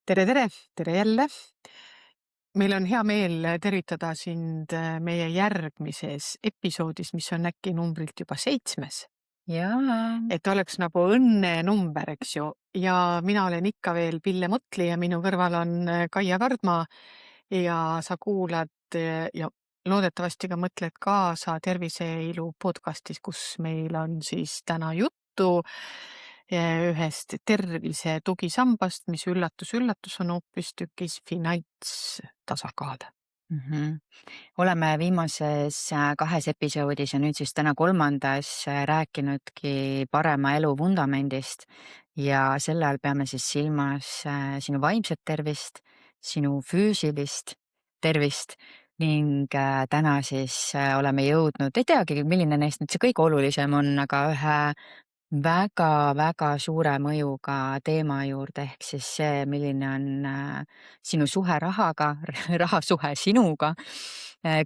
Tere, tere, tere jälle. Meil on hea meel tervitada sind meie järgmises episoodis, mis on äkki numbrilt juba 7. Jaa. Et oleks nagu õnnenumber, eks ju. Ja mina olen ikka veel Pille Motli ja minu kõrval on Kaia Kardma ja sa kuulad ja loodetavasti ka mõtled kaasa Terviseilu podcastis, kus meil on siis täna juttu ühest tervise tugisambast, mis üllatus on hoopistükkis finantstasakaal. Mhm. Oleme viimases 2 episoodis ja nüüd siis täna 3. rääkinudki parema elu vundamendist ja selle all peame siis silmas sinu vaimset tervist, sinu füüsilist tervist ning täna siis oleme jõudnud, ei teagi, milline neist nüüd see kõige olulisem on, aga ühe väga-väga suure mõjuga teema juurde, ehk siis see, milline on sinu suhe rahaga, rahasuhe sinuga,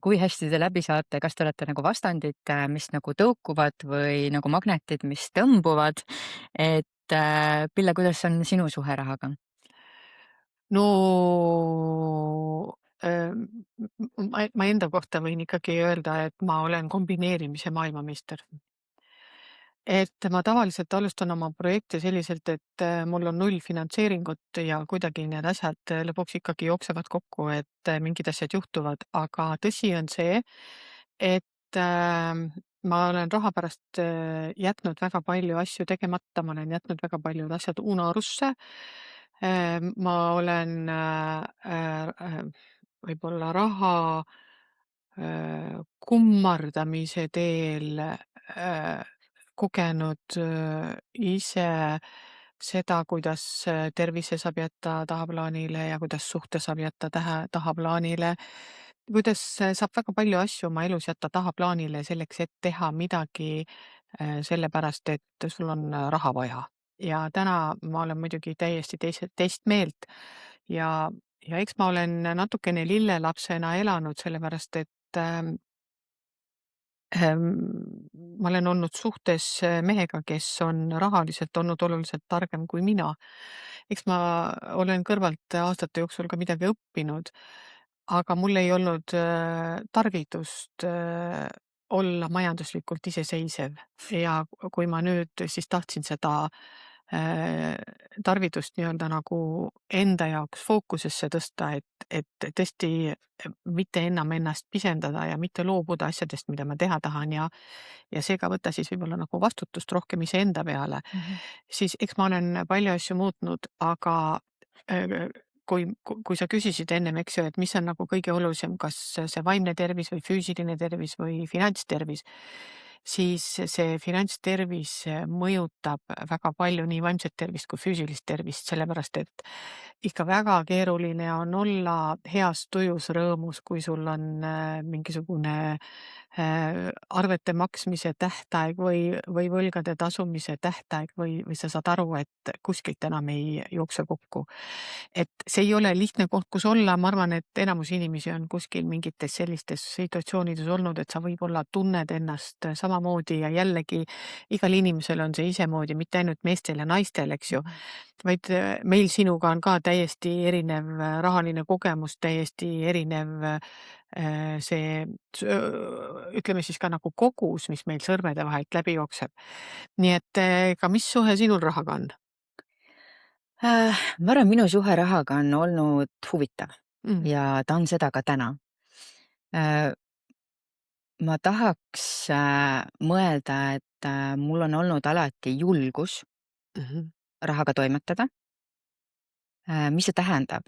kui hästi te läbi saate, kas te olete nagu vastandid, mis nagu tõukuvad või nagu magnetid, mis tõmbuvad, et Pille, kuidas on sinu suhe rahaga? No ma enda kohta võin ikkagi öelda, et ma olen kombineerimise maailmameister. Et ma tavaliselt alustan oma projekte selliselt, et mul on 0 finantseeringut ja kuidagi need asjad lõpuks ikkagi jooksevad kokku, et mingid asjad juhtuvad, aga tõsi on see, et ma olen raha pärast jätnud väga palju asju tegemata, ma olen jätnud väga paljud asjad unarusse. Ma olen võib-olla raha kummardamise teel kogenud ise seda, kuidas tervise saab jätta tahaplaanile ja kuidas suhte saab jätta tahaplaanile. Kuidas saab väga palju asju oma elus jätta tahaplaanile selleks, et teha midagi sellepärast, et sul on raha vaja. Ja täna ma olen muidugi täiesti teist meelt ja, ja eks ma olen natukene lillelapsena elanud, sellepärast et ma olen olnud suhtes mehega, kes on rahaliselt olnud oluliselt targem kui mina. Eks ma olen kõrvalt aastate jooksul ka midagi õppinud, aga mul ei olnud tarvidust olla majanduslikult iseseisev ja kui ma nüüd siis tahtsin seda tarvidust nii-öelda nagu enda jaoks fookusesse tõsta, et tõesti mitte enam ennast pisendada ja mitte loobuda asjadest, mida ma teha tahan ja seega võtta siis võib-olla nagu vastutust rohkem iseenda peale, Mhm. siis eks ma olen palju asju muutnud, aga kui sa küsisid ennem, eks ju, et mis on nagu kõige olulisem, kas see vaimne tervis või füüsiline tervis või finantstervis, siis see finantstervis mõjutab väga palju nii vaimset tervist kui füüsilist tervist, sellepärast et ikka väga keeruline on olla heas tujus rõõmus, kui sul on mingisugune arvete maksmise tähtaeg või võlgade tasumise tähtaeg või sa saad aru, et kuskilt enam ei jookse kokku. Et see ei ole lihtne koht, kus olla, ma arvan, et enamus inimesi on kuskil mingites sellistes situatsioonides olnud, et sa võib-olla tunned ennast samamoodi ja jällegi igal inimesel on see isemoodi, mitte ainult meestel ja naistel, eks ju, Mhm. vaid meil sinuga on ka täiesti erinev rahaline kogemus, täiesti erinev see ütleme siis ka nagu kogus, mis meil sõrmede vahelt läbi jookseb. Nii et ka mis suhe sinul rahaga on? Ma arvan, minu suhe rahaga on olnud huvitav Mm. ja ta on seda ka täna. Äh, ma tahaks mõelda, et mul on olnud alati julgus Mhm. rahaga toimetada. Mis see tähendab?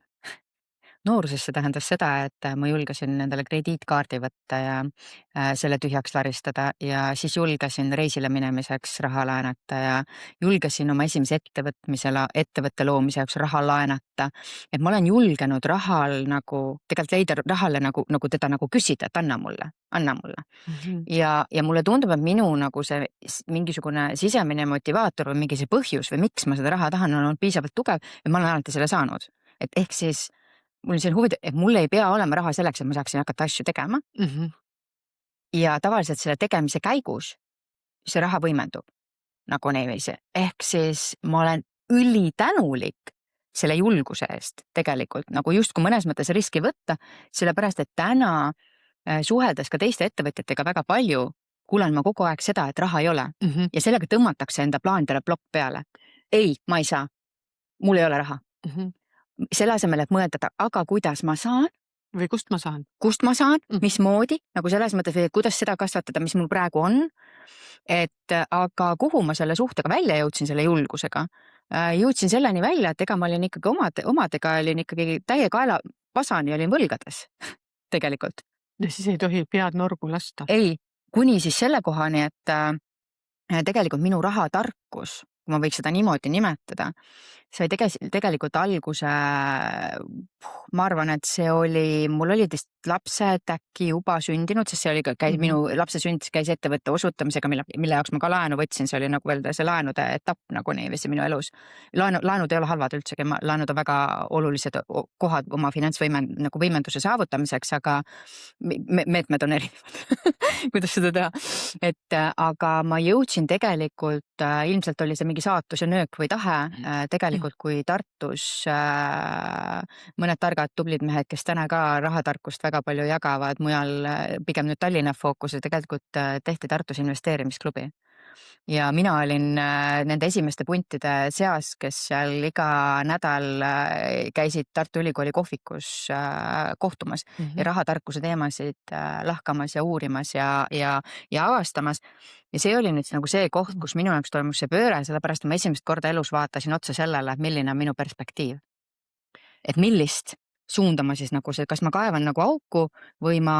Nooruses see tähendas seda, et ma julgesin endale krediitkaardi võtta ja selle tühjaks laristada ja siis julgesin reisile minemiseks raha laenata ja julgesin oma esimese ettevõtte loomise jaoks raha laenata. Et ma olen julgenud rahal nagu, tegelikult leida rahale nagu teda nagu küsida, et anna mulle, anna mulle. Mhm. Ja mulle tundub, et minu nagu see mingisugune sisemine motivaator või mingi see põhjus või miks ma seda raha tahan, on olnud piisavalt tugev ja ma olen alati selle saanud. Et ehk siis mul on selline huvitav, et mul ei pea olema raha selleks, et ma saaksin hakata asju tegema Mhm. ja tavaliselt selle tegemise käigus see raha võimendub nagu niiviisi. Ehk siis ma olen ülitänulik selle julguse eest tegelikult nagu justkui mõnes mõttes riski võtta, sellepärast et täna suheldes ka teiste ettevõtjatega väga palju, kuulen ma kogu aeg seda, et raha ei ole Mhm, ja sellega tõmmatakse enda plaanidele plokk peale. ei, ma ei saa, mul ei ole raha. mhm. Selle asemel, et mõelda, aga kuidas ma saan, Või kust ma saan? kust ma saan, Mhm. mismoodi, nagu selles mõttes, kuidas seda kasvatada, mis mul praegu on. Et aga kuhu ma selle suhtega välja jõudsin, selle julgusega? Jõudsin selleni välja, et ega ma olin ikkagi omadega olin ikkagi täie kaela pasani olin võlgades tegelikult. Ja siis ei tohi pead norgu lasta. ei, kuni siis selle kohani, et tegelikult minu rahatarkus, kui ma võiks seda niimoodi nimetada, sai tegelikult alguse, ma arvan, et see oli, mul olid vist lapsed äkki juba sündinud, sest see oli minu lapse sünd käis ettevõtte osutamisega, mille jaoks ma ka laenu võtsin, see oli nagu veel see laenude etapp nagu niiviisi minu elus. Laenud ei ole halvad üldsegi, laenud on väga olulised kohad oma nagu võimenduse saavutamiseks, aga meetmed on erinevad kuidas seda teha. Et aga ma jõudsin tegelikult, ilmselt oli see mingi saatus ja nöök või tahe, tegelikult kui Tartus mõned targad tublid mehed, kes täna ka rahatarkust väga palju jagavad mujal, pigem nüüd Tallinna fookuses, tegelikult tehti Tartus investeerimisklubi. Ja mina olin nende esimeste puntide seas, kes seal iga nädal käisid Tartu Ülikooli kohvikus kohtumas ja rahatarkuse teemasid lahkamas ja uurimas ja avastamas. Ja see oli nüüd nagu see koht, kus minu jaoks toimus see pööre, sellepärast ma esimest korda elus vaatasin otsa sellele, milline on minu perspektiiv. Et millist suunda ma siis nagu see, kas ma kaevan nagu auku või ma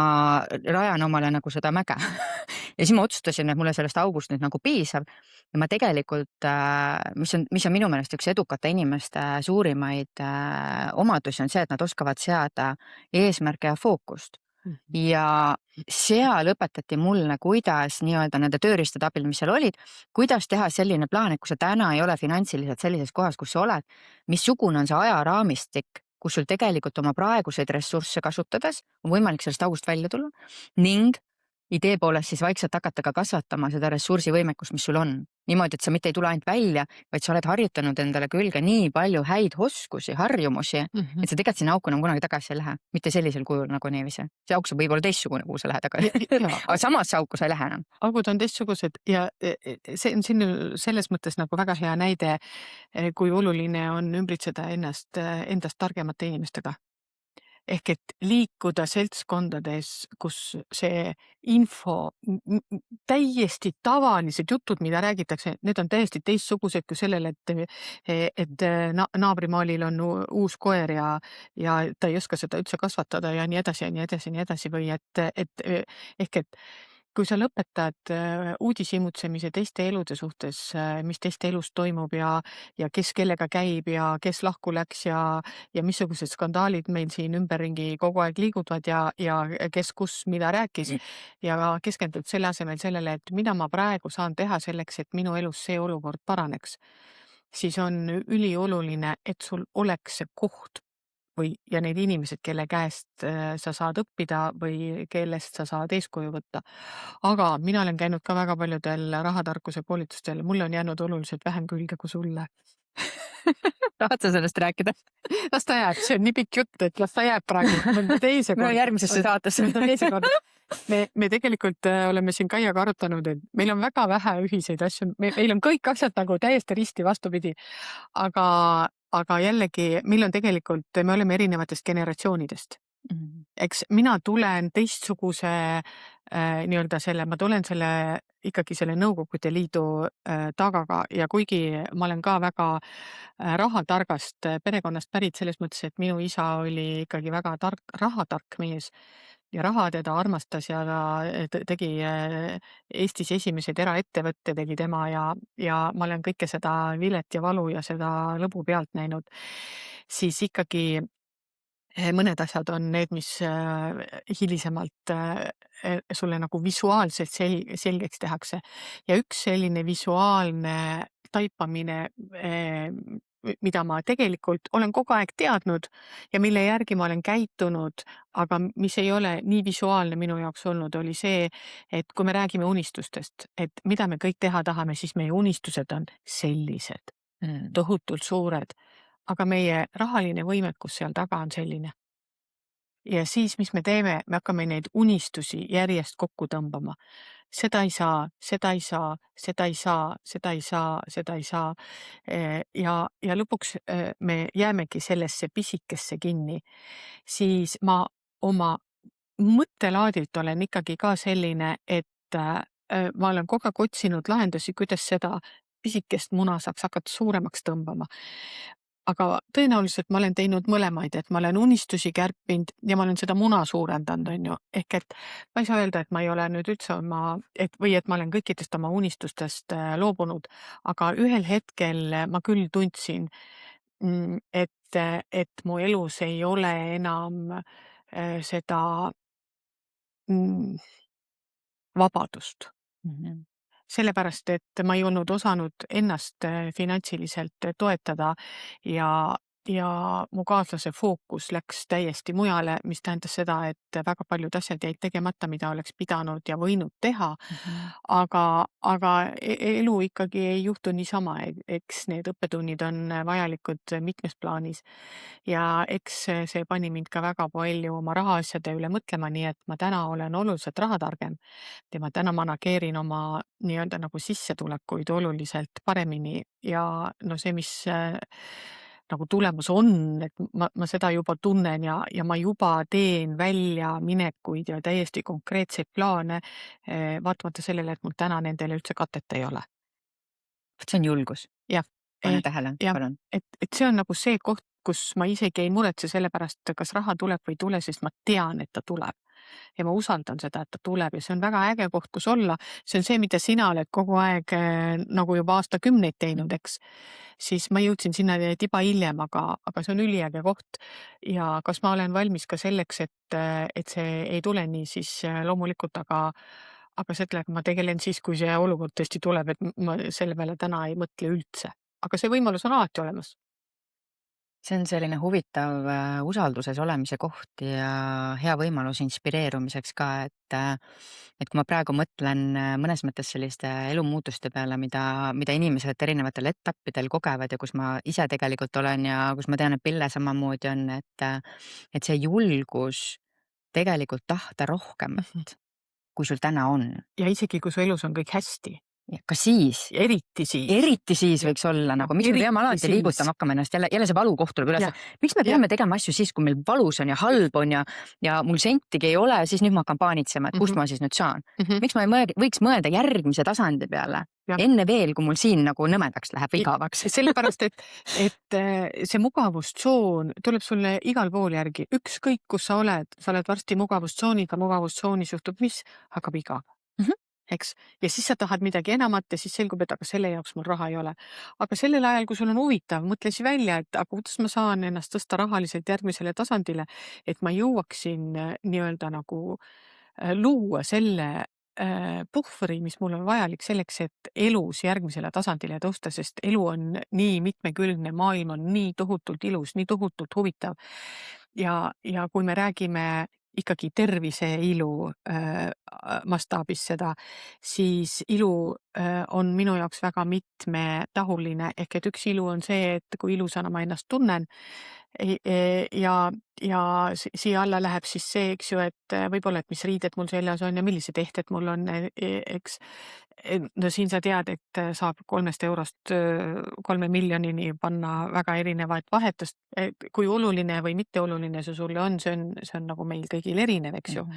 rajan omale nagu seda mäge. Ja siis ma otsustasin, et mulle sellest august nüüd nagu piisab ja ma tegelikult, mis on minu meelest üks edukate inimeste suurimaid omadusi on see, et nad oskavad seada eesmärke ja fookust. Ja seal õpetati mulle, kuidas nii-öelda nende tööriistade abil, mis seal olid, kuidas teha selline plaan, et kui sa täna ei ole finantsiliselt sellises kohas, kus sa oled, missugune on see ajaraamistik, kus sul tegelikult oma praeguseid ressursse kasutades on võimalik sellest august välja tulla ning idee poolest siis vaikselt hakata ka kasvatama seda ressursivõimekust, mis sul on. Niimoodi, et sa mitte ei tule ainult välja, vaid sa oled harjutanud endale külge nii palju häid oskusi, harjumusi, et sa tegelikult sinna auku enam kunagi tagasi ei lähe. Mitte sellisel kujul nagu niiviisi. See auk saab võib-olla teistsugune, kuhu sa lähed tagasi. Aga samasse auku sa ei lähe enam. Augud on teistsugused ja see on siin selles mõttes nagu väga hea näide, kui oluline on ümbritseda endast targemate inimestega. Ehk et liikuda seltskondades, kus see info, täiesti tavalised jutud, mida räägitakse, need on täiesti teistsugused kui sellele, et naabrimaalil on uus koer ja ta ei oska seda üldse kasvatada ja nii edasi ja nii edasi ja nii edasi või ehk et kui sa lõpetad uudishimutsemise teiste elude suhtes, mis teiste elus toimub ja kes kellega käib ja kes lahku läks ja missugused skandaalid meil siin ümberringi kogu aeg liiguvad ja kes kus mida rääkis ja keskendud selle asemel sellele, et mida ma praegu saan teha selleks, et minu elus see olukord paraneks, siis on ülioluline, et sul oleks see koht ja need inimesed, kelle käest sa saad õppida või kellest sa saad eeskuju võtta. Aga mina olen käinud ka väga paljudel rahatarkuse koolitustel, mulle on jäänud oluliselt vähem külge kui sulle. Tahad sa sellest rääkida? Las ta jääb, see on nii pikk jutt, et las ta jääb praegu teise korda. Järgmisesse saatesse. Teise korda. Me tegelikult oleme siin Kaiaga arutanud, et meil on väga vähe ühiseid asju, meil on kõik asjad nagu täiesti risti vastupidi, aga jällegi meil on tegelikult, me oleme erinevatest generatsioonidest. Eks mina tulen teistsuguse ma tulen ikkagi selle Nõukogude Liidu tagaga ja kuigi ma olen ka väga rahatargast perekonnast pärit selles mõttes, et minu isa oli ikkagi väga rahatark mees ja raha teda armastas ja ta tegi Eestis esimesed eraettevõtte tegi tema ja ma olen kõike seda vilet ja valu ja seda lõbu pealt näinud, siis ikkagi mõned asjad on need, mis hilisemalt sulle nagu visuaalselt selgeks tehakse. Ja üks selline visuaalne taipamine, mida ma tegelikult olen kogu aeg teadnud ja mille järgi ma olen käitunud, aga mis ei ole nii visuaalne minu jaoks olnud, oli see, et kui me räägime unistustest, et mida me kõik teha tahame, siis meie unistused on sellised, tohutult suured. aga meie rahaline võimekus seal taga on selline. Ja siis, mis me teeme, me hakkame neid unistusi järjest kokku tõmbama. Seda ei saa, seda ei saa, seda ei saa, seda ei saa, seda ei saa. Ja lõpuks me jäämegi sellesse pisikesse kinni. Siis ma oma mõttelaadilt olen ikkagi ka selline, et ma olen kogu aeg otsinud lahendusi, kuidas seda pisikest muna saaks hakata suuremaks tõmbama. Aga tõenäoliselt ma olen teinud mõlemaid, et ma olen unistusi kärpinud ja ma olen seda muna suurendanud, on ju. Ehk et ma ei saa öelda, et ma ei ole nüüd üldse et ma olen kõikidest oma unistustest loobunud, aga ühel hetkel ma küll tundsin, et mu elus ei ole enam seda mm, vabadust. Mhm. Sellepärast, et ma ei olnud osanud ennast finantsiliselt toetada ja mu kaaslase fookus läks täiesti mujale, mis tähendas seda, et väga paljud asjad jäid tegemata, mida oleks pidanud ja võinud teha. Mhm. Aga elu ikkagi ei juhtu niisama, eks need õppetunnid on vajalikud mitmes plaanis. Ja eks see pani mind ka väga palju oma rahaasjade üle mõtlema, nii et ma täna olen oluliselt rahatargem ja ma täna manageerin oma nii-öelda nagu sissetulekuid oluliselt paremini ja no see, mis nagu tulemus on, et ma seda juba tunnen ja ma juba teen väljaminekuid ja täiesti konkreetseid plaane, vaatamata sellele, et mul täna nendele üldse katet ei ole. Vot see on julgus. Jah, Pane tähele, jah, palun. et see on nagu see koht, kus ma isegi ei muretse selle pärast, kas raha tuleb või ei tule, sest ma tean, et ta tuleb. Ja ma usaldan seda, et ta tuleb ja see on väga äge koht, kus olla. See on see, mida sina oled kogu aeg nagu juba aastakümneid teinud, eks. Siis ma jõudsin sinna tiba hiljem, aga see on üliäge koht. Ja kas ma olen valmis ka selleks, et see ei tule nii, siis loomulikult, aga sellega ma tegelen siis, kui see olukord tõesti tuleb, et ma selle peale täna ei mõtle üldse. Aga see võimalus on alati olemas. See on selline huvitav usalduses olemise koht ja hea võimalus inspireerumiseks ka, et kui ma praegu mõtlen mõnes mõttes selliste elumuutuste peale, mida inimesed erinevatel etappidel kogevad ja kus ma ise tegelikult olen ja kus ma tean, et Pille samamoodi on, et see julgus tegelikult tahta Mhm. rohkemat, kui sul täna on. Ja isegi, kui su elus on kõik hästi, Ka siis eriti siis. eriti siis Jah, võiks olla jah, nagu, miks me peame eriti alati siis. liigutama hakkama ennast jälle see valukoht tuleb ülesse. Jah, Miks me jah. peame tegema asju siis, kui meil valus on ja halb on ja mul sentigi ei ole, siis nüüd ma hakkan paanitsema, et kust Mhm, ma siis nüüd saan. mhm. Miks ma ei võiks mõelda järgmise tasandi peale, Jah. enne veel, kui mul siin nagu nõmedaks läheb või igavaks. Sellepärast, et see mugavustsoon tuleb sulle igal pool järgi, ükskõik kus sa oled varsti mugavustsoonis, juhtub mis? Hakkab igav, Mhm. eks. Ja siis sa tahad midagi enamat ja siis selgub, et aga selle jaoks mul raha ei ole. Aga sellel ajal, kui sul on huvitav, mõtle siis välja, et aga kuidas ma saan ennast tõsta rahaliselt järgmisele tasandile, et ma jõuaksin nii-öelda nagu luua selle puhvri, mis mul on vajalik selleks, et elus järgmisele tasandile tõusta, sest elu on nii mitmekülgne, maailm on nii tohutult ilus, nii tohutult huvitav. Ja kui me räägime ikkagi terviseilu mastaabis seda, siis ilu on minu jaoks väga mitmetahuline, ehk et üks ilu on see, et kui ilusana ma ennast tunnen. Ja siia alla läheb siis see, eks ju, et võib-olla, et mis riided mul seljas on ja millised ehted mul on, eks. No siin sa tead, et saab 3 eurost 3 miljonini panna väga erinevaid vahetust, et kui oluline või mitteoluline see sulle on, see on nagu meil kõigil erinev, eks ju. Mhm.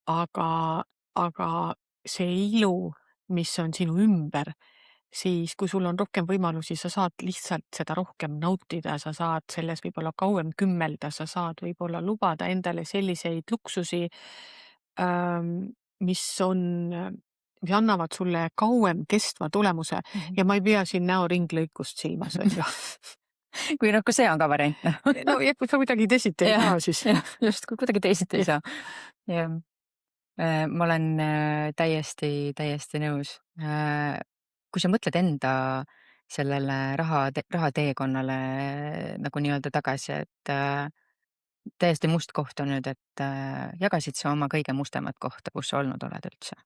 Aga see ilu, mis on sinu ümber, siis kui sul on rohkem võimalusi, sa saad lihtsalt seda rohkem nautida, sa saad selles võib-olla kauem kümmelda, sa saad võib-olla lubada endale selliseid luksusi, mis on, mis annavad sulle kauem kestva tulemuse Mhm. ja ma ei pea siin näoringlõikust silmas, on ju. kui see on ka variant, noh. No ja kui sa kuidagi teisiti ei saa, siis jah, just, kui kuidagi teisiti ei saa. Jah. Ma olen täiesti nõus. Kui sa mõtled enda sellele rahateekonnale nagu nii-öelda tagasi, et täiesti must koht on nüüd, et jagasid sa oma kõige mustemat kohta, kus sa olnud oled üldse?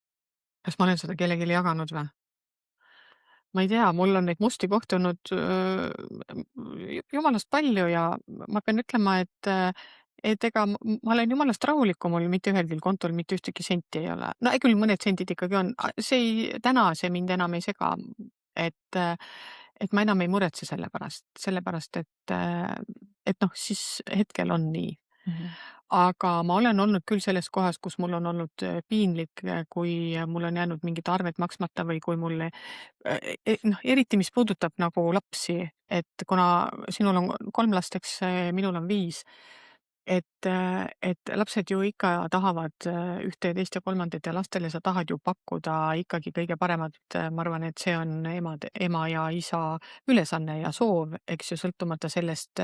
kas ma olen seda kellelegi jaganud või? ma ei tea, mul on neid musti kohti olnud jumalast palju ja ma pean ütlema, et ega ma olen jumalast rahulikum, mul mitte ühelgi kontol mitte ühtegi senti ei ole. No küll mõned sendid ikkagi on, täna see mind enam ei sega, et, et ma enam ei muretse sellepärast, et noh, siis hetkel on nii. Aga ma olen olnud küll selles kohas, kus mul on olnud piinlik, kui mul on jäänud mingid arved maksmata või kui mulle noh, eriti mis puudutab nagu lapsi, et kuna sinul on 3 last, eks minul on 5, et lapsed ju ikka tahavad ühte ja teist ja kolmandat ja lastele sa tahad ju pakkuda ikkagi kõige paremat. Ma arvan, et see on ema ja isa ülesanne ja soov, eks ju, sõltumata sellest,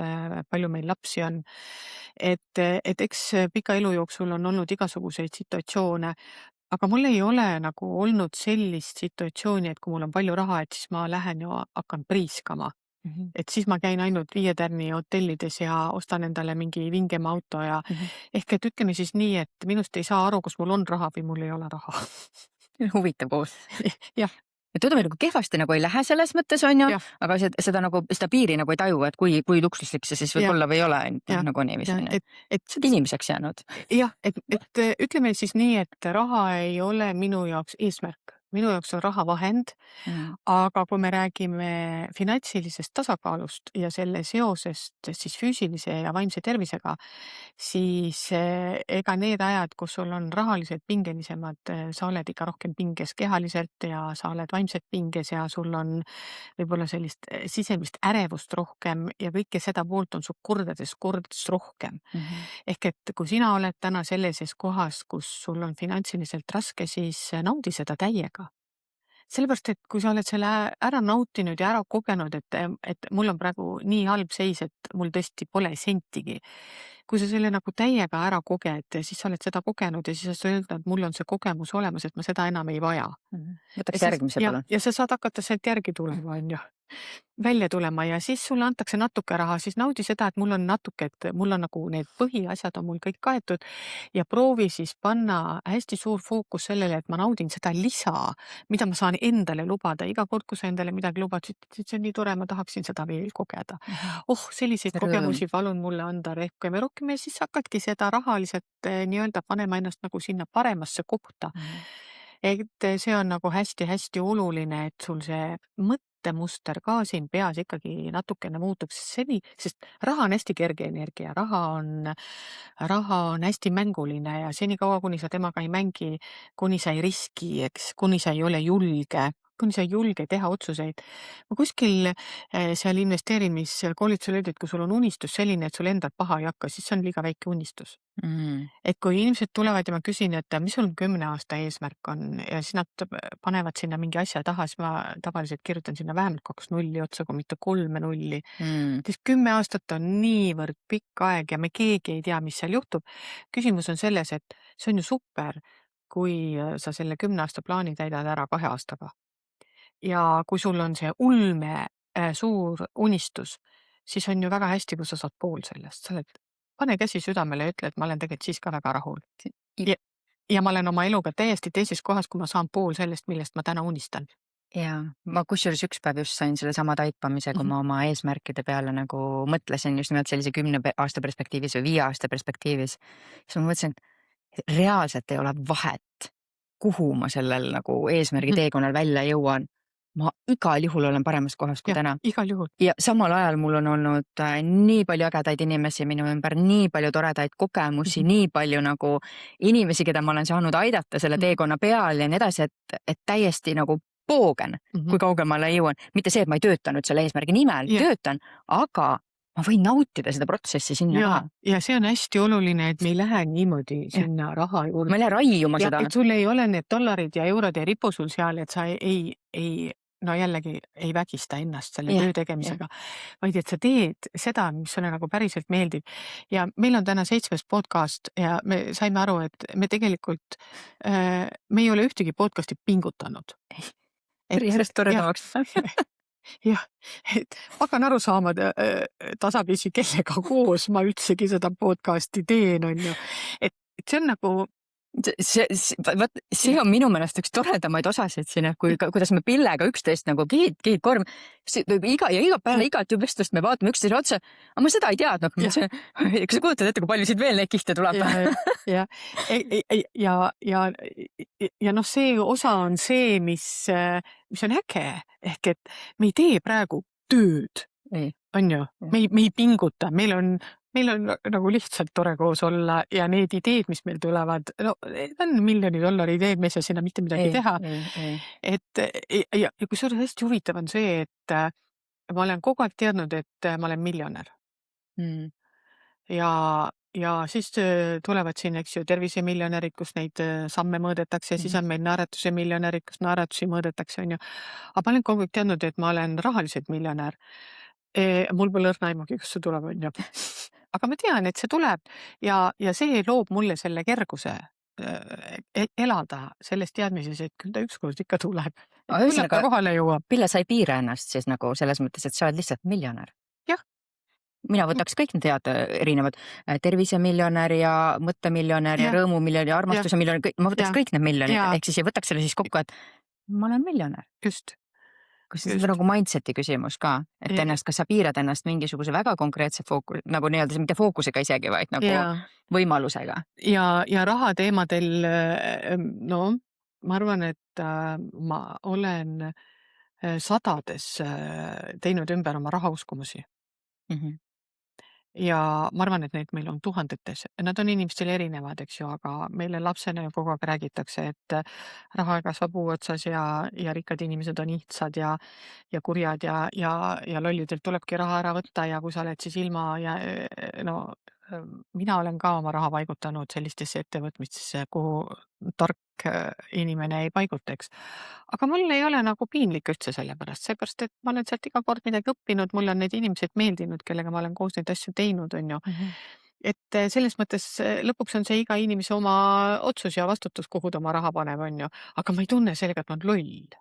palju meil lapsi on. Et eks pika elu jooksul on olnud igasuguseid situatsioone, aga mul ei ole nagu olnud sellist situatsiooni, et kui mul on palju raha, et siis ma lähen ja hakkan priiskama. Et siis ma käin ainult 5 tärni hotellides ja ostan endale mingi vingema auto ja ehk et ütleme siis nii, et minust ei saa aru, kas mul on raha või mul ei ole raha. Huvitav koos. Jah, et ütleme nagu kehvasti nagu ei lähe selles mõttes, on ju, jah, aga seda nagu, seda piiri nagu ei taju, et kui luksuslik see siis võib jah, olla või ei ole, jah, nagu niiviisi, jah, on ju. et sa oled inimeseks jäänud. jah, et ütleme siis nii, et raha ei ole minu jaoks eesmärk. Minu jaoks on raha vahend, aga kui me räägime finantsilisest tasakaalust ja selle seosest siis füüsilise ja vaimse tervisega, siis ega need ajad, kus sul on rahaliselt pingelisemad, sa oled ikka rohkem pinges kehaliselt ja sa oled vaimselt pinges ja sul on võib-olla sellist sisemist ärevust rohkem ja kõike seda poolt on sul kordades rohkem. Ehk et kui sina oled täna sellises kohas, kus sul on finantsiliselt raske, siis naudi seda täiega. Sellepärast, et kui sa oled selle ära nautinud ja ära kogenud, et mul on praegu nii halb seis, et mul tõesti pole sentigi. Kui sa selle nagu täiega ära koged, siis sa oled seda kogenud ja siis sa saad öelda, et mul on see kogemus olemas, et ma seda enam ei vaja. Võtaks järgmise, palun. Ja sa saad hakata sealt järgi tulema, on ju. Välja tulema ja siis sulle antakse natuke raha, siis naudi seda, et mul on natuke, et mul on nagu need põhiasjad on mul kõik kaetud ja proovi siis panna hästi suur fookus sellele, et ma naudin seda lisa, mida ma saan endale lubada. Iga kord, kui sa endale midagi lubad, see on nii tore, ma tahaksin seda veel kogeda. Selliseid Rõõm. kogemusi palun mulle anda rohkem ja rohkem ja siis hakkadki seda rahaliselt nii-öelda panema ennast nagu sinna paremasse kohta. Et see on nagu hästi-hästi oluline, et sul see mõttemuster ka siin peas ikkagi natukene muutuks sest raha on hästi kerge energia, raha on hästi mänguline ja senikaua, kuni sa temaga ei mängi, kuni sa ei riski, eks, kuni sa ei ole julge, kuni sa ei julge teha otsuseid. Ma kuskil seal investeerimiskoolitusel öeldi, et kui sul on unistus selline, et sul endal paha ei hakka, siis see on liiga väike unistus. Et kui inimesed tulevad ja ma küsin, et mis sul 10 aasta eesmärk on ja siis nad panevad sinna mingi asja taha, siis ma tavaliselt kirjutan sinna vähemalt 2 nulli otsa, kui mitte 3 nulli. Sest 10 aastat on niivõrd pikk aeg ja me keegi ei tea, mis seal juhtub. Küsimus on selles, et see on ju super, kui sa selle 10 aasta plaani täidad ära 2 aastaga. Ja kui sul on see ulme suur unistus, siis on ju väga hästi, kui sa saad pool sellest. Pane käsi südamele ja ütle, et ma olen tegelikult siis ka väga rahul. Ja ma olen oma eluga täiesti teises kohas, kui ma saan pool sellest, millest ma täna unistan. Ja ma kusjuures üks päev just sain selle sama taipamise, kui ma oma eesmärkide peale nagu mõtlesin just nimelt sellise 10 aasta perspektiivis või 5 aasta perspektiivis. Siis ma mõtlesin, et reaalselt ei ole vahet, kuhu ma sellel nagu eesmärgi teekonnal välja jõuan. Ma igal juhul olen paremas kohas kui täna. Igal juhul. Ja samal ajal mul on olnud nii palju ägedaid inimesi minu ümber, nii palju toredaid kogemusi, nii palju nagu inimesi, keda ma olen saanud aidata selle teekonna peal ja nii edasi, et täiesti nagu poogen, kui kaugemale jõuan. Mitte see, et ma ei tööta nüüd selle eesmärgi nimel, töötan, aga ma võin nautida seda protsessi sinna ka. Ja see on hästi oluline, et me ei lähe niimoodi sinna raha juurde. Ma ei lähe raiuma seda. Et sul ei ole need dollarid ja eurod ei ripu sul seal, et sa no jällegi ei vägista ennast selle töö tegemisega, vaid et sa teed seda, mis sulle nagu päriselt meeldib. Ja meil on täna 7. podcast ja me saime aru, et me tegelikult, me ei ole ühtegi podcasti pingutanud. Järjest toredamaks. Jah, et hakkan aru saama tasapisi, kellega koos ma üldsegi seda podcasti teen, on ju. Et see on nagu Vot see on minu meelest üks toredamaid osasid siin, et kuidas me Pillega üksteist nagu kihid korv, peale igat vestlust me vaatame üksteisele otsa. Aga ma seda ei teadnud, ma mõtlesin, kas sa kujutad ette, kui palju siit veel neid kihte tuleb? ja, ja noh, see osa on see, mis on äge, ehk et me ei tee praegu tööd, on ju, me ei pinguta, meil on nagu lihtsalt tore koos olla ja need ideed, mis meil tulevad, no need on $1 000 000 ideed, me ei saa sinna mitte midagi teha. Et ja kusjuures hästi huvitav on see, et ma olen kogu aeg teadnud, et ma olen miljonär. Ja siis tulevad siin, eks ju, tervisemiljonärid, kus neid samme mõõdetakse, siis on meil naeratuse miljonärid, kus naeratusi mõõdetakse, on ju. Aga ma olen kogu aeg teadnud, et ma olen rahaliselt miljonär. Mul pole õrna aimugi, kas see tuleb, on ju. Aga ma tean, et see tuleb ja see loob mulle selle kerguse elada selles teadmises, et küll ta ükskord ikka tuleb. Küllap ta kohale jõuab. Pille, sa ei piira ennast siis nagu selles mõttes, et sa oled lihtsalt miljonär. Jah. Mina võtaks kõik need head erinevad tervisemiljonär ja mõttemiljonär ja rõõmumiljonär ja armastuse miljonär, ma võtaks kõik need miljonid, ehk siis ja võtaks selle siis kokku, et ma olen miljonär. Just. Kas see on nagu mindset'i küsimus ka, et ennast, kas sa piirad ennast mingisuguse väga konkreetse nagu nii-öelda mitte fookusega isegi, vaid nagu võimalusega? Ja raha teemadel, no ma arvan, et ma olen sadades teinud ümber oma rahauskumusi. Ja ma arvan, et neid meil on tuhandetes. Nad on inimestel erinevad, eks ju, aga meile lapsena ju kogu aeg räägitakse, et raha ei kasva puu otsas ja rikkad inimesed on ihtsad ja kurjad ja lollidelt tulebki raha ära võtta ja kui sa oled siis ilma ja no mina olen ka oma raha paigutanud sellistesse ettevõtmistesse, kuhu tark inimene ei paigutaks. Aga mul ei ole nagu piinlik üldse sellepärast, seepärast, et ma olen sealt iga kord midagi õppinud, mulle on need inimesed meeldinud, kellega ma olen koos neid asju teinud, on ju. Et selles mõttes lõpuks on see iga inimese oma otsus ja vastutus, kuhu ta oma raha paneb, on ju. Aga ma ei tunne sellega, et ma olen loll.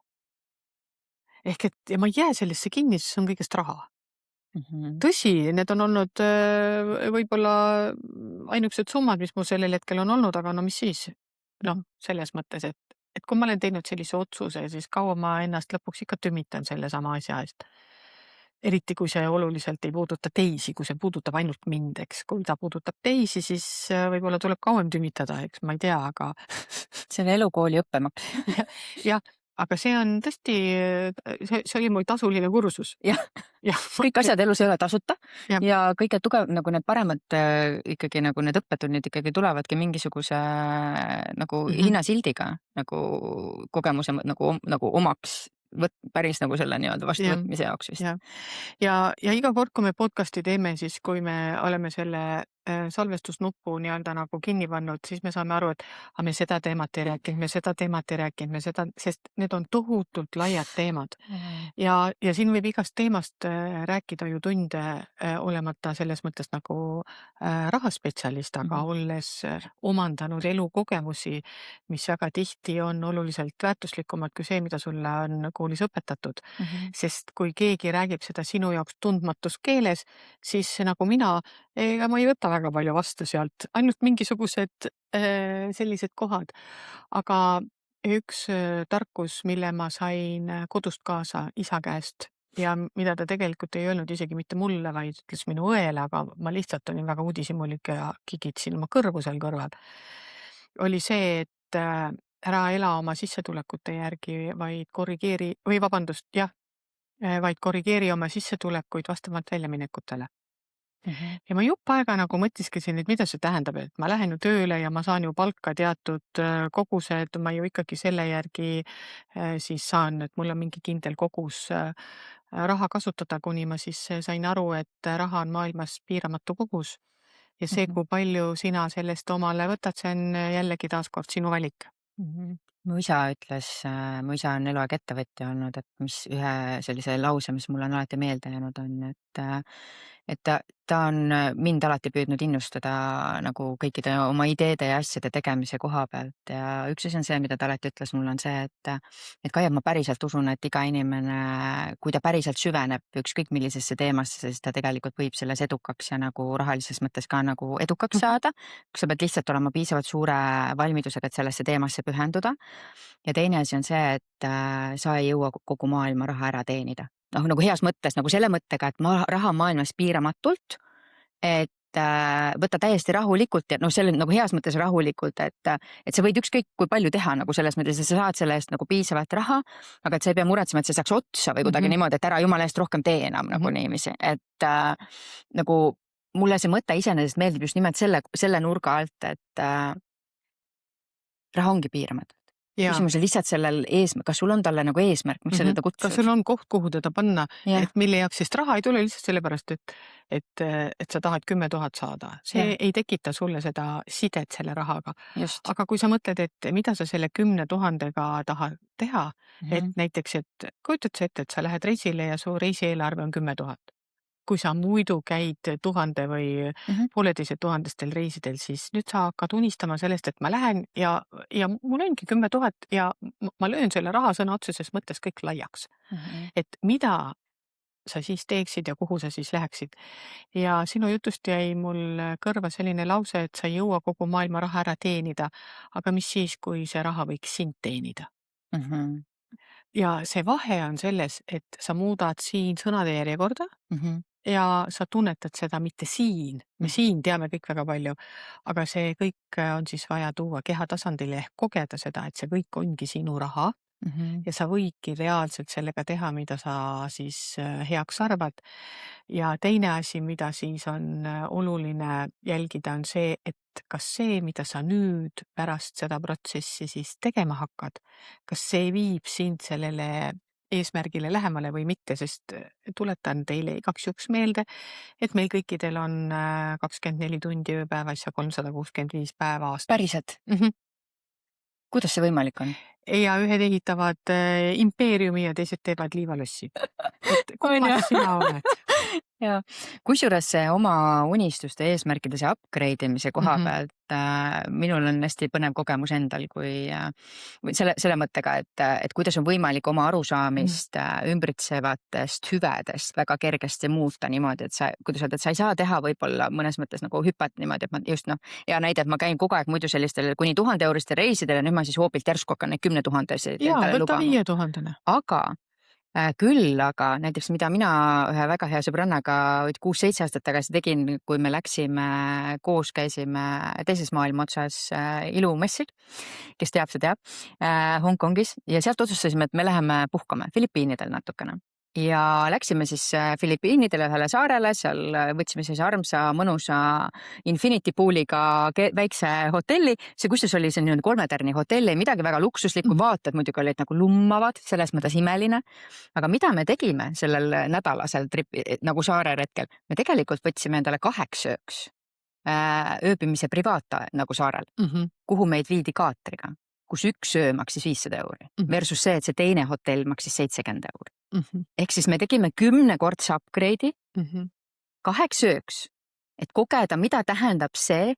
Ehk et ja ma ei jää sellesse kinni, sest see on kõigest raha. Tõsi, need on olnud võib-olla ainukesed summad, mis mul sellel hetkel on olnud, aga no mis siis? Noh, selles mõttes, et kui ma olen teinud sellise otsuse, siis kaua ma ennast lõpuks ikka tümitan selle sama asja eest. Eriti kui see oluliselt ei puuduta teisi, kui see puudutab ainult mind, eks. Kui ta puudutab teisi, siis võib-olla tuleb kauem tümitada, eks, ma ei tea, aga see on elukooli õppemaks. Jah, aga see on tõesti, see oli mul tasuline kursus. Jah. Kõik asjad elus ei ole tasuta ja kõige tugev, nagu need paremad ikkagi nagu need õppetunnid ikkagi tulevadki mingisuguse nagu hinnasildiga nagu kogemuse nagu omaks päris nagu selle nii-öelda vastuvõtmise jaoks vist. Ja iga kord, kui me podcasti teeme, siis kui me oleme selle salvestusnuppu nii-öelda nagu kinni pannud, siis me saame aru, et me seda teemat ei rääkinud, me seda teemat ei rääkinud, sest need on tohutult laiad teemad. Ja siin võib igast teemast rääkida ju tunde, olemata selles mõttes nagu rahaspetsialist, aga olles omandanud elukogemusi, mis väga tihti on oluliselt väärtuslikumad kui see, mida sulle on koolis õpetatud. Sest kui keegi räägib seda sinu jaoks tundmatus keeles, siis nagu mina, ega ma ei võta väga palju vastu sealt, ainult mingisugused sellised kohad. Aga üks tarkus, mille ma sain kodust kaasa isa käest ja mida ta tegelikult ei öelnud isegi mitte mulle, vaid ütles minu õele, aga ma lihtsalt olin väga uudishimulik ja kigitsin oma kõrvu seal kõrval, oli see, et ära ela oma sissetulekute järgi, vaid vaid korrigeeri oma sissetulekuid vastavalt väljaminekutele. Ja ma jupp aega nagu mõtisklesin, et mida see tähendab, et ma lähen ju tööle ja ma saan ju palka teatud kogused, ma ju ikkagi selle järgi siis saan, et mul on mingi kindel kogus raha kasutada, kuni ma siis sain aru, et raha on maailmas piiramatu kogus. Ja see, kui palju sina sellest omale võtad, see on jällegi taaskord sinu valik. mu isa ütles, mu isa on eluaeg ettevõtja olnud, et mis ühe sellise lause, mis mulle on alati meelde jäänud, on, et ta on mind alati püüdnud innustada nagu kõikide oma ideede ja asjade tegemise koha pealt ja üks asi on see, mida ta alati ütles mulle, on see, et Kaia, ma päriselt usun, et iga inimene, kui ta päriselt süveneb ükskõik millisesse teemasse, siis ta tegelikult võib selles edukaks ja nagu rahalises mõttes ka nagu edukaks saada. Sa pead lihtsalt olema piisavalt suure valmidusega, et sellesse teemasse pühenduda. Ja teine asi on see, et sa ei jõua kogu maailma raha ära teenida. Noh, nagu heas mõttes, nagu selle mõttega, et raha on maailmas piiramatult, et võta täiesti rahulikult ja noh, selle nagu heas mõttes rahulikult, et sa võid ükskõik kui palju teha nagu selles mõttes, et sa saad selle eest nagu piisavalt raha, aga et sa ei pea muretsema, et see saaks otsa või kuidagi niimoodi, et ära jumala eest rohkem tee enam nagu niiviisi, et nagu mulle see mõte iseenesest meeldib just nimelt selle nurga alt, et raha ongi piiramatu. Küsimus on lihtsalt sellel kas sul on talle nagu eesmärk, miks sa teda kutsud? Kas sul on koht, kuhu teda panna, et mille jaoks, sest raha ei tule lihtsalt sellepärast, et sa tahad 10 000 saada. See ei tekita sulle seda sidet selle rahaga. Aga kui sa mõtled, et mida sa selle 10 000-ga tahad teha, et näiteks, et kujutad sa ette, et sa lähed reisile ja su reisieelarve on 10 000. Kui sa muidu käid 1000 või 1500 reisidel, siis nüüd sa hakkad unistama sellest, et ma lähen ja mul ongi 10 000 ja ma löön selle raha sõna otseses mõttes kõik laiaks. Et mida sa siis teeksid ja kuhu sa siis läheksid. Ja sinu jutust jäi mul kõrva selline lause, et sa ei jõua kogu maailma raha ära teenida, aga mis siis, kui see raha võiks sind teenida? Ja see vahe on selles, et sa muudad siin sõnade järjekorda ja sa tunnetad seda mitte siin. Me siin teame kõik väga palju, aga see kõik on siis vaja tuua kehatasandile ehk kogeda seda, et see kõik ongi sinu raha ja sa võidki reaalselt sellega teha, mida sa siis heaks arvad. Ja teine asi, mida siis on oluline jälgida, on see, et kas see, mida sa nüüd pärast seda protsessi siis tegema hakkad, kas see viib sind sellele eesmärgile lähemale või mitte, sest tuletan teile igaks juhuks meelde, et meil kõikidel on 24 tundi ööpäevas ja 365 päeva aastas. Päriselt? Kuidas see võimalik on? Ja ühed ehitavad impeeriumi ja teised teevad liivalossi. Et kummas sina oled? Ja kusjuures see oma unistuste eesmärkide see upgrade imise koha pealt, minul on hästi põnev kogemus endal, kui selle mõttega, et kuidas on võimalik oma arusaamist ümbritsevatest hüvedest väga kergesti muuta niimoodi, et kuidas öelda, et sa ei saa teha võib-olla mõnes mõttes nagu hüpet niimoodi, et ma just ja näide, et ma käin kogu aeg muidu sellistel kuni 1000 euriste reisidel ja nüüd ma siis hoopilt järsku hakkan neid 10 000-esid endale lubama. Ja, võta 5000. Aga näiteks, mida mina ühe väga hea sõbrannaga 6-7 aastat tagasi tegin, kui me läksime koos, käisime teises maailma otsas ilumessil, kes teab, see teab, Hongkongis ja sealt otsustasime, et me läheme puhkame Filipiinidel natukene. Ja läksime siis Filipiinidele ühele saarele, seal võtsime siis armsa, mõnusa Infinity Pooliga väikse hotelli. See kusjuures oli see 3 tärni hotell, ei midagi väga luksuslikku, vaated muidugi olid nagu lummavad, selles mõttes imeline. Aga mida me tegime sellel nädalasel nagu saare retkel? Me tegelikult võtsime endale 2 ööks ööbimise privaata nagu saarel, kuhu meid viidi kaatriga, kus 1 öö maksis 500 euri versus see, et see teine hotell maksis 70 euri. Ehk siis me tegime 10-kordse upgrade'i 2 ööks, et kogeda, mida tähendab see,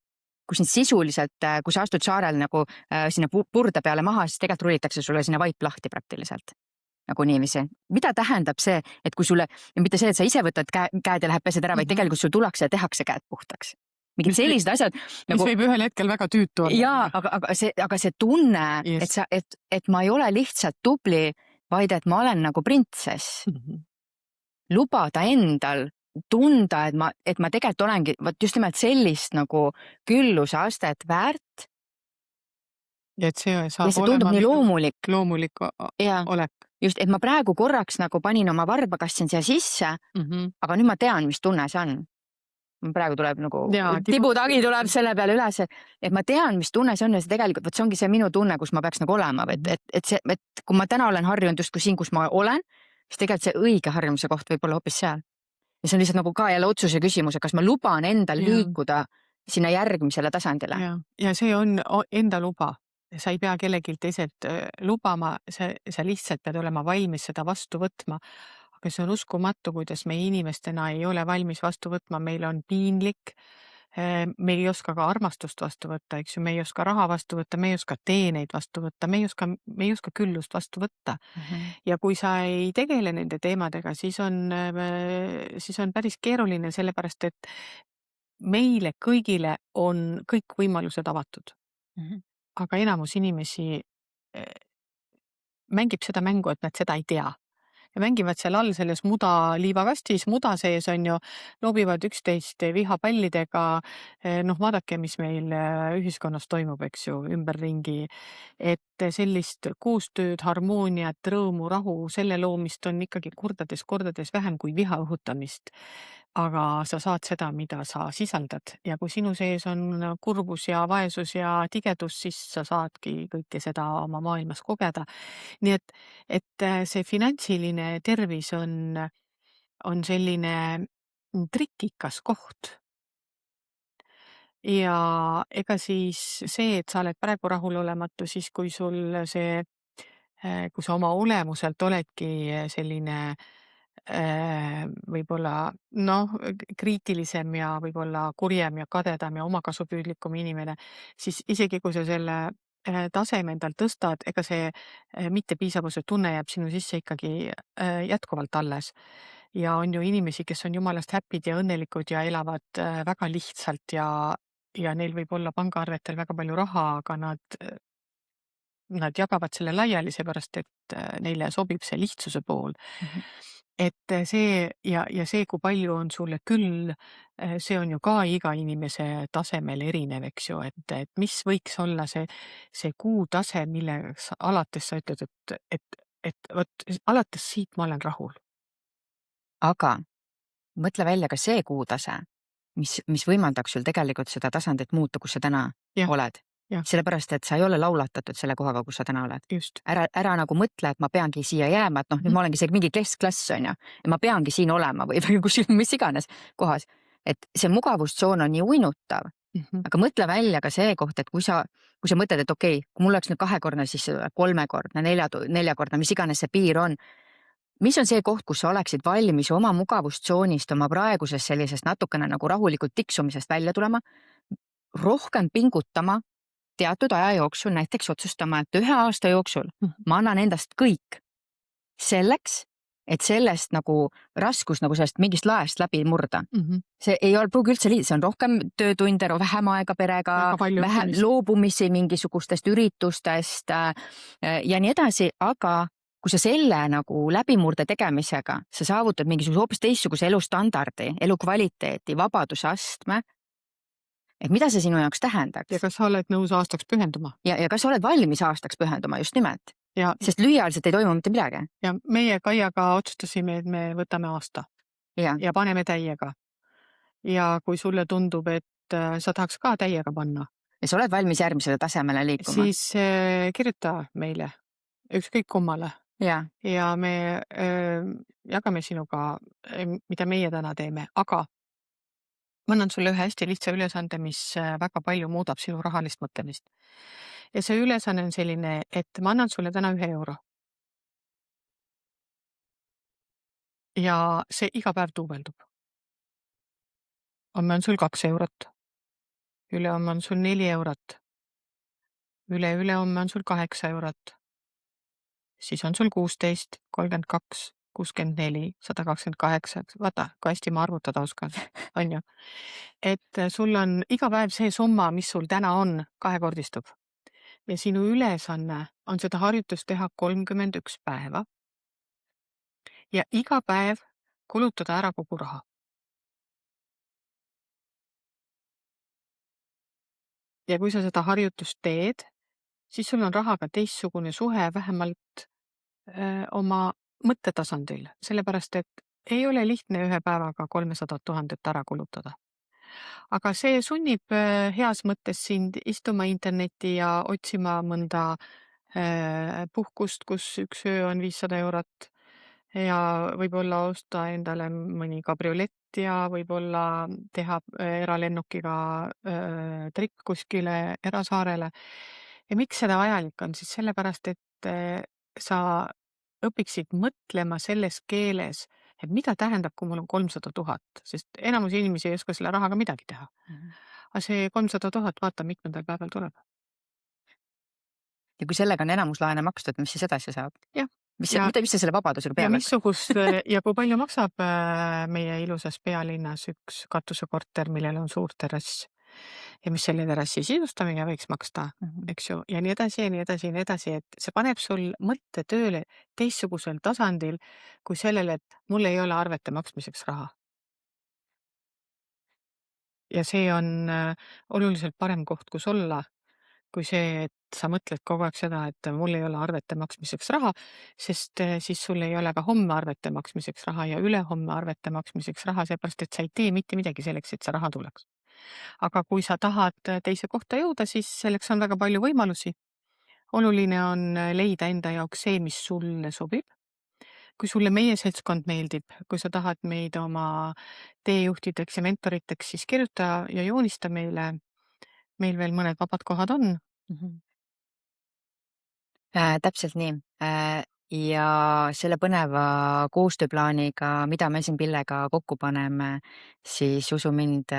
kus nüüd sisuliselt, kui sa astud saarel nagu sinna purde peale maha, siis tegelikult rullitakse sulle sinna vaip lahti praktiliselt. Nagu niiviisi. Mida tähendab see, et kui sulle, mitte see, et sa ise võtad käed ja läheb pesed ära, vaid tegelikult sul tullakse ja tehakse käed puhtaks. Mingid sellised asjad. Mis võib ühel hetkel väga tüütu olla. Jaa, aga see tunne, et ma ei ole lihtsalt tubli, vaid et ma olen nagu printsess. Lubada endal tunda, et ma tegelikult olengi just nimelt sellist nagu külluse astet väärt. Ja et see saab see tundub nii loomulik. Loomulik olek. Just, et ma praegu korraks nagu panin oma varba, kastsin siia sisse, aga nüüd ma tean, mis tunne see on. Praegu tuleb nagu tibutagi tuleb selle peale üles, et ma tean, mis tunne see on ja see tegelikult, see ongi see minu tunne, kus ma peaks nagu olema, et kui ma täna olen harjunud just kui siin, kus ma olen, siis tegelikult see õige harjumise koht võib olla hoopis seal. Ja see on lihtsalt nagu ka jälle otsuse küsimus, kas ma luban endal liikuda sinna järgmisele tasandile. Ja see on enda luba. sa ei pea kellelgi teiselt lubama, sa lihtsalt pead olema valmis seda vastu võtma. Aga see on uskumatu, kuidas meie inimestena ei ole valmis vastu võtma, meil on piinlik, me ei oska ka armastust vastu võtta, eks ju, me ei oska raha vastu võtta, me ei oska teeneid vastu võtta, me ei oska küllust vastu võtta. Mhm. Ja kui sa ei tegele nende teemadega, siis on päris keeruline, sellepärast et meile kõigile on kõik võimalused avatud, Mhm. aga enamus inimesi mängib seda mängu, et nad seda ei tea. Ja mängivad seal all selles liivakastis, muda sees on ju, loobivad üksteist vihapallidega. Noh, vaadake, mis meil ühiskonnas toimub, eks ju, ümberringi. Et sellist koostööd, harmooniat, rõõmu, rahu, selle loomist on ikkagi kordades vähem kui viha õhutamist. Aga sa saad seda, mida sa sisaldad, ja kui sinu sees on kurbus ja vaesus ja tigedus, siis sa saadki kõike seda oma maailmas kogeda. Nii et see finantsiline tervis on selline trikikas koht. Ja ega siis see, et sa oled praegu rahulolematu, siis kui sul see, kui sa oma olemuselt oledki selline võib-olla noh, kriitilisem ja võib-olla kurjem ja kadedam ja omakasupüüdlikum inimene, siis isegi kui sa selle taseme endal tõstad, ega see mittepiisavuse tunne jääb sinu sisse ikkagi jätkuvalt alles. Ja on ju inimesi, kes on jumalast happy'd ja õnnelikud ja elavad väga lihtsalt ja neil võib olla pangaarvetel väga palju raha, aga nad jagavad selle laiali, seepärast et neile sobib see lihtsuse pool. Mhm. Et see see, kui palju on sulle küll, see on ju ka iga inimese tasemel erinev, eks ju, et mis võiks olla see kuutase, milleks alates sa ütled, et vot alates siit ma olen rahul. Aga mõtle välja ka see kuutase, mis võimaldaks sul tegelikult seda tasandit muuta, kus sa täna Jah, oled. jah, Sellepärast, et sa ei ole laulatatud selle kohaga, kus sa täna oled. just. Ära nagu mõtle, et ma peangi siia jääma, et noh, nüüd Mhm, ma olengi see mingi keskklass, on ju, ja ma peangi siin olema või kuskil mis iganes kohas. Et see mugavustsoon on nii uinutav, mhm, aga mõtle välja ka see koht, et kui sa mõtled, et okei, kui mul oleks nüüd kahekordne sissetulek, kolmekordne, neljakordne, mis iganes see piir on, mis on see koht, kus sa oleksid valmis oma mugavustsoonist, oma praegusest sellisest natukene nagu rahulikult tiksumisest välja tulema, rohkem pingutama, teatud aja jooksul näiteks otsustama, et 1 aasta jooksul mhm, ma annan endast kõik selleks, et sellest nagu raskus nagu sellest mingist laest läbi murda. mhm. See ei pruugi üldse see on rohkem töötunde, vähem aega perega, Väga palju vähe õppimist. loobumisi mingisugustest üritustest ja nii edasi, aga kui sa selle nagu läbimurde tegemisega, sa saavutad mingisuguse hoopis teistsuguse elustandardi, elukvaliteeti, vabaduse astme, et mida see sinu jaoks Ja tähendaks kas sa oled nõus aastaks pühenduma? ja kas sa oled valmis aastaks pühenduma just nimelt, Ja sest lühiajaliselt ei toimu mitte midagi. ja meie Kaiaga otsustasime, et me võtame aasta Ja, ja paneme täiega. Ja kui sulle tundub, et sa tahaks ka täiega panna, ja sa oled valmis järgmisele tasemele liikuma. siis kirjuta meile, ükskõik kummale, Ja, ja me jagame sinuga, mida meie täna teeme, aga ma annan sulle ühe hästi lihtsa ülesande, mis väga palju muudab sinu rahalist mõtlemist. Ja see ülesanne on selline, et ma annan sulle täna 1 euro ja see iga päev duubeldub. Homme on sul 2 eurot, ülehomme on sul 4 eurot, üle-ülehomme on sul 8 eurot, siis on sul 16, 32, 64, 128, vaata, kui hästi ma arvutada oskan, on ju. Et sul on iga päev see summa, mis sul täna on, kahekordistub. Ja sinu ülesanne on seda harjutust teha 31 päeva ja iga päev kulutada ära kogu raha. Ja kui sa seda harjutust teed, siis sul on rahaga teistsugune suhe vähemalt oma mõttetasandil, sellepärast et ei ole lihtne 1 päevaga 300 000 ära kulutada. Aga see sunnib heas mõttes sind istuma internetti ja otsima mõnda puhkust, kus 1 öö on 500 eurot ja võib-olla osta endale mõni kabriolett ja võib-olla teha eralennukiga trikk kuskile erasaarele. ja miks seda vajalik on, siis sellepärast, et sa õpiksid mõtlema selles keeles, et mida tähendab, kui mul on 300 000, sest enamus inimesi ei oska selle rahaga midagi teha. Mhm. aga see 300 000, vaata mitmendal päeval tuleb. Ja kui sellega on enamus laene makstud, mis siis edasi saab? jah, Mis ja mis sa selle vabadusega ja peale hakkad? missugust ja kui palju maksab meie ilusas pealinnas üks katusekorter, millel on suur terrass ja mis selle terrassi sisustamine võiks maksta, Mhm. eks ju, ja nii edasi ja nii edasi ja nii edasi, et see paneb sul mõtte tööle teistsugusel tasandil kui sellele, et mul ei ole arvete maksmiseks raha. Ja see on oluliselt parem koht, kus olla, kui see, et sa mõtled kogu aeg seda, et mul ei ole arvete maksmiseks raha, sest siis sul ei ole ka homme arvete maksmiseks raha ja ülehomme arvete maksmiseks raha, seepärast et sa ei tee mitte midagi selleks, et see raha tuleks. aga kui sa tahad teise kohta jõuda, siis selleks on väga palju võimalusi. oluline on leida enda jaoks see, mis sulle sobib. kui sulle meie seltskond meeldib, kui sa tahad meid oma teejuhtideks ja mentoriteks, siis kirjuta ja joonista meile. meil veel mõned vabad kohad on. Mhm. Täpselt nii. Ja selle põneva koostööplaaniga, mida me siin Pillega kokku paneme, siis usu mind,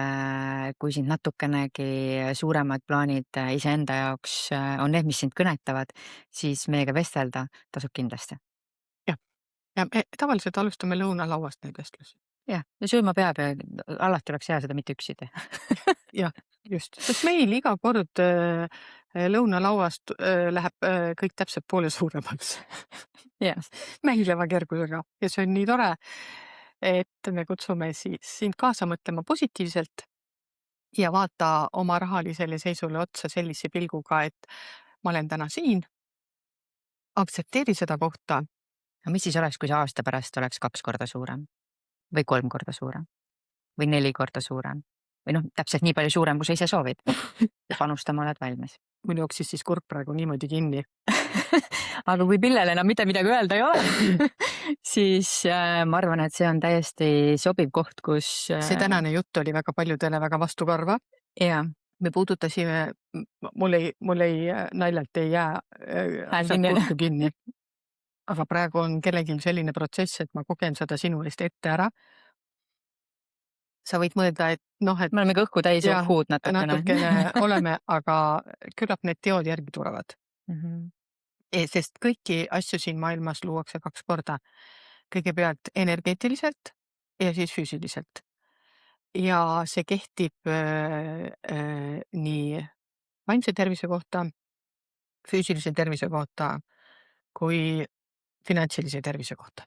kui sind natukenegi suuremad plaanid iseenda jaoks on need, mis sind kõnetavad, siis meiega vestelda tasub kindlasti. jah, ja me tavaliselt alustame lõunalauast neid vestlusi. Jah, ja sööma peab ja alati oleks hea seda mitte üksi teha. jah, just, sest meil iga kord lõunalauast läheb kõik täpselt poole suuremaks Jah. mängleva kergusega ja see on nii tore, et me kutsume siis sind kaasa mõtlema positiivselt ja vaata oma rahalisele seisule otsa sellise pilguga, et ma olen täna siin, aktsepteeri seda kohta. Aga mis siis oleks, kui see aasta pärast oleks 2 korda suurem või 3 korda suurem või 4 korda suurem või noh, täpselt nii palju suurem, kui sa ise soovid ja panustama oled valmis? mul jooksis siis kurk praegu niimoodi kinni. Aga kui Pillel enam mitte midagi öelda ei ole, siis ma arvan, et see on täiesti sobiv koht, kus see tänane jutt oli väga paljudele väga vastukarva. jaa, me puudutasime, mul ei naljalt ei jää hääl sealt kinni. kurku kinni. aga praegu on kellelgi selline protsess, et ma kogen seda sinu eest ette ära. sa võid mõelda, et noh, et Me oleme kõhku täis jah, uhhuud natukene. natukene oleme, aga küllap need teod järgi tulevad. Mhm. Sest kõiki asju siin maailmas luuakse 2 korda. kõigepealt energeetiliselt ja siis füüsiliselt. ja see kehtib nii vaimse tervise kohta, füüsilise tervise kohta kui finantsilise tervise kohta.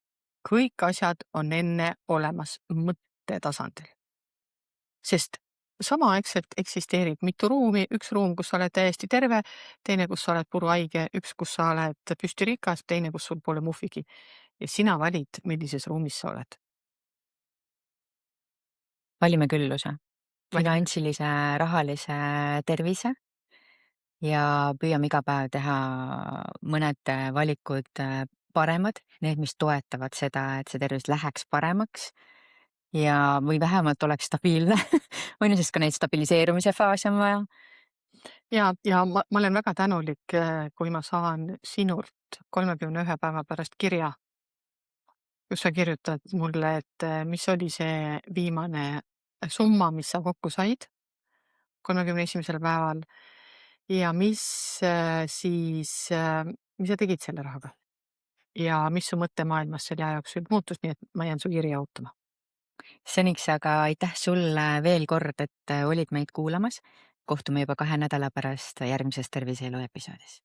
kõik asjad on enne olemas mõttetasandil. Sest samaaegselt eksisteerib mitu ruumi, üks ruum, kus sa oled täiesti terve, teine, kus sa oled puruhaige, üks, kus sa oled püstirikas, teine, kus sul pole muhvigi. ja sina valid, millises ruumis sa oled. Valime külluse, Valime. finantsilise, rahalise tervise ja püüame iga päev teha mõned valikud paremad, need, mis toetavad seda, et see tervis läheks paremaks ja, või vähemalt oleks stabiilne on ju, sest ka neid stabiliseerumise faase on vaja. ja ma olen väga tänulik, kui ma saan sinult 31 päeva pärast kirja, kus sa kirjutad mulle, et mis oli see viimane summa, mis sa kokku said 31. päeval ja mis sa tegid selle rahaga ja mis su mõttemaailmas selle aja jooksul muutus, nii et ma jään su kirja ootama. Seniks aga aitäh sulle veel kord, et olid meid kuulamas. kohtume juba 2 nädala pärast järgmises Tervise Elu episoodis.